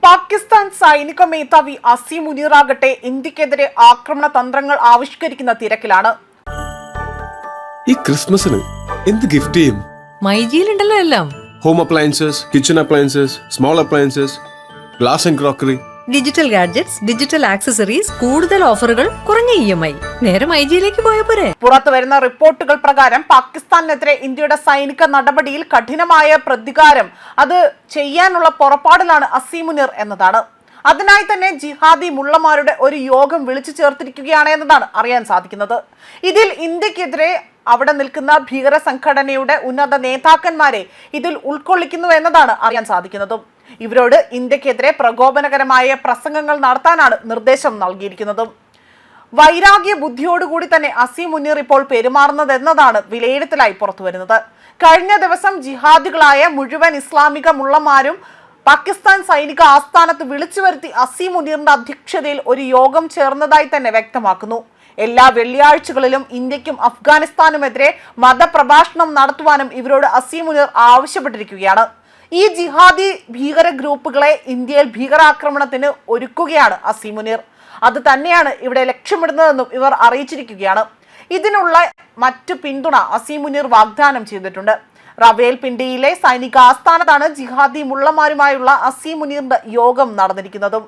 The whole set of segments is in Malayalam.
പാകിസ്ഥാൻ സൈനിക മേധാവി അസീം മുനീറാകട്ടെ ഇന്ത്യക്കെതിരെ ആക്രമണ തന്ത്രങ്ങൾ ആവിഷ്കരിക്കുന്ന തിരക്കിലാണ്. ഈ ക്രിസ്മസിന് എന്ത് ഗിഫ്റ്റ് ചെയ്യും? മൈജിയിലുണ്ടല്ലോ എല്ലാം. Home appliances, kitchen appliances, small appliances, glass and crockery, digital gadgets, digital accessories, കൂടുതൽ ഓഫറുകൾ, കുറഞ്ഞ EMI. നേരെ മൈജിയിലേക്ക് പോയ പോരെ. പുറത്തു വരുന്ന റിപ്പോർട്ടുകൾ പ്രകാരം പാകിസ്ഥാനെതിരെ ഇന്ത്യയുടെ സൈനിക നടപടിയിൽ കഠിനമായ പ്രതികാരം അത് ചെയ്യാനുള്ള പുറപ്പാടിലാണ് അസീം മുനീർ എന്നതാണ്. അതിനായി തന്നെ ജിഹാദി മുള്ളമാരുടെ ഒരു യോഗം വിളിച്ചു ചേർത്തിരിക്കുകയാണ് എന്നതാണ് അറിയാൻ സാധിക്കുന്നത്. ഇതിൽ ഇന്ത്യക്കെതിരെ അവിടെ നിൽക്കുന്ന ഭീകര സംഘടനയുടെ ഉന്നത നേതാക്കന്മാരെ ഇതിൽ ഉൾക്കൊള്ളിക്കുന്നു എന്നതാണ് അറിയാൻ സാധിക്കുന്നതും. ഇവരോട് ഇന്ത്യക്കെതിരെ പ്രകോപനകരമായ പ്രസംഗങ്ങൾ നടത്താനാണ് നിർദ്ദേശം നൽകിയിരിക്കുന്നതും. വൈരാഗ്യ ബുദ്ധിയോടുകൂടി തന്നെ അസീം മുനീർ ഇപ്പോൾ പെരുമാറുന്നത് എന്നതാണ് വിലയിരുത്തലായി പുറത്തുവരുന്നത്. കഴിഞ്ഞ ദിവസം ജിഹാദികളായ മുഴുവൻ ഇസ്ലാമിക മുള്ളമാരും പാകിസ്ഥാൻ സൈനിക ആസ്ഥാനത്ത് വിളിച്ചു വരുത്തി അസീം മുനീറിന്റെ അധ്യക്ഷതയിൽ ഒരു യോഗം ചേർന്നതായി തന്നെ വ്യക്തമാക്കുന്നു. എല്ലാ വെള്ളിയാഴ്ചകളിലും ഇന്ത്യക്കും അഫ്ഗാനിസ്ഥാനുമെതിരെ മതപ്രഭാഷണം നടത്തുവാനും ഇവരോട് അസീം മുനീർ ആവശ്യപ്പെട്ടിരിക്കുകയാണ്. ഈ ജിഹാദി ഭീകര ഗ്രൂപ്പുകളെ ഇന്ത്യയിൽ ഭീകരാക്രമണത്തിന് ഒരുക്കുകയാണ് അസീം മുനീർ. അത് തന്നെയാണ് ഇവിടെ ലക്ഷ്യമിടുന്നതെന്നും ഇവർ അറിയിച്ചിരിക്കുകയാണ്. ഇതിനുള്ള മറ്റു പിന്തുണ അസീം മുനീർ വാഗ്ദാനം ചെയ്തിട്ടുണ്ട്. റാവൽപിണ്ടിയിലെ സൈനിക ആസ്ഥാനത്താണ് ജിഹാദി മുള്ളമാരുമായുള്ള അസീം മുനീറിന്റെ യോഗം നടന്നിരിക്കുന്നതും.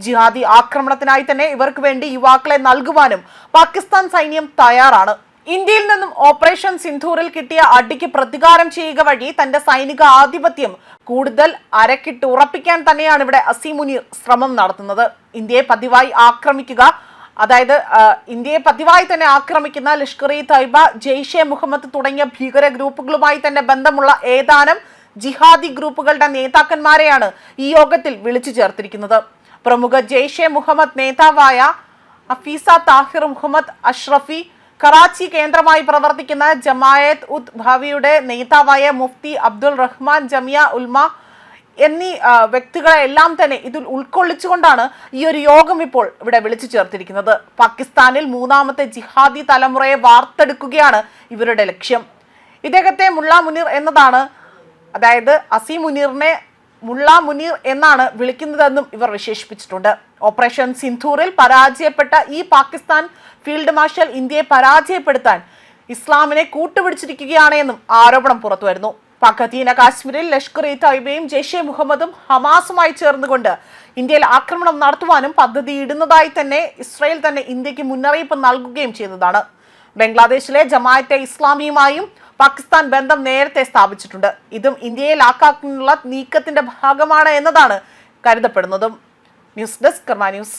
ജിഹാദി ആക്രമണത്തിനായി തന്നെ ഇവർക്ക് വേണ്ടി യുവാക്കളെ നൽകുവാനും പാകിസ്ഥാൻ സൈന്യം തയ്യാറാണ്. ഇന്ത്യയിൽ നിന്നും ഓപ്പറേഷൻ സിന്ധൂറിൽ കിട്ടിയ അടിക്ക് പ്രതികാരം ചെയ്യുക വഴി തന്റെ സൈനിക ആധിപത്യം കൂടുതൽ അരക്കിട്ട് ഉറപ്പിക്കാൻ തന്നെയാണ് ഇവിടെ അസീം മുനീർ ശ്രമം നടത്തുന്നത്. ഇന്ത്യയെ പതിവായി തന്നെ ആക്രമിക്കുന്ന ലഷ്കർ-ഇ-തയ്ബ, ജെയ്ഷെ മുഹമ്മദ് തുടങ്ങിയ ഭീകര ഗ്രൂപ്പുകളുമായി തന്നെ ബന്ധമുള്ള ഏതാനും ജിഹാദി ഗ്രൂപ്പുകളുടെ നേതാക്കന്മാരെയാണ് ഈ യോഗത്തിൽ വിളിച്ചു ചേർത്തിരിക്കുന്നത്. പ്രമുഖ ജെയ്ഷെ മുഹമ്മദ് നേതാവായ ഹഫീസ താഹിർ മുഹമ്മദ് അഷ്റഫി, കറാച്ചി കേന്ദ്രമായി പ്രവർത്തിക്കുന്ന ജമായത്ത് ഉദ് ഭാവിയുടെ നേതാവായ മുഫ്തി അബ്ദുൾ റഹ്മാൻ ജമിയ ഉൽമ എന്നീ വ്യക്തികളെല്ലാം തന്നെ ഇതിൽ ഉൾക്കൊള്ളിച്ചുകൊണ്ടാണ് ഈ ഒരു യോഗം ഇപ്പോൾ ഇവിടെ വിളിച്ചു ചേർത്തിരിക്കുന്നത്. പാകിസ്ഥാനിൽ മൂന്നാമത്തെ ജിഹാദി തലമുറയെ വാർത്തെടുക്കുകയാണ് ഇവരുടെ ലക്ഷ്യം. ഇദ്ദേഹത്തെ മുള്ള മുനീർ എന്നതാണ്, അതായത് അസീം മുനീറിനെ മുള്ള മുനീർ എന്നാണ് വിളിക്കുന്നതെന്നും ഇവർ വിശേഷിപ്പിച്ചിട്ടുണ്ട്. ഓപ്പറേഷൻ സിന്ധൂറിൽ പരാജയപ്പെട്ട ഈ പാകിസ്ഥാൻ ഫീൽഡ് മാർഷൽ ഇന്ത്യയെ പരാജയപ്പെടുത്താൻ ഇസ്ലാമിനെ കൂട്ടുപിടിച്ചിരിക്കുകയാണ് എന്നും ആരോപണം പുറത്തുവരുന്നു. പാക് അധീന കാശ്മീരിൽ ലഷ്കർ-ഇ-തയ്ബയും ജെയ്ഷെ മുഹമ്മദും ഹമാസുമായി ചേർന്നുകൊണ്ട് ഇന്ത്യയിൽ ആക്രമണം നടത്തുവാനും പദ്ധതി ഇടുന്നതായി തന്നെ ഇസ്രായേൽ തന്നെ ഇന്ത്യക്ക് മുന്നറിയിപ്പ് നൽകുകയും ചെയ്തതാണ്. ബംഗ്ലാദേശിലെ ജമാഅത്തെ ഇസ്ലാമിയുമായും പാകിസ്ഥാൻ ബന്ധം നേരത്തെ സ്ഥാപിച്ചിട്ടുണ്ട്. ഇതും ഇന്ത്യയെ ലാക്കാക്കാനുള്ള നീക്കത്തിന്റെ ഭാഗമാണ് എന്നതാണ് കരുതപ്പെടുന്നതും. ന്യൂസ് ഡെസ്ക് കർമ്മ ന്യൂസ്.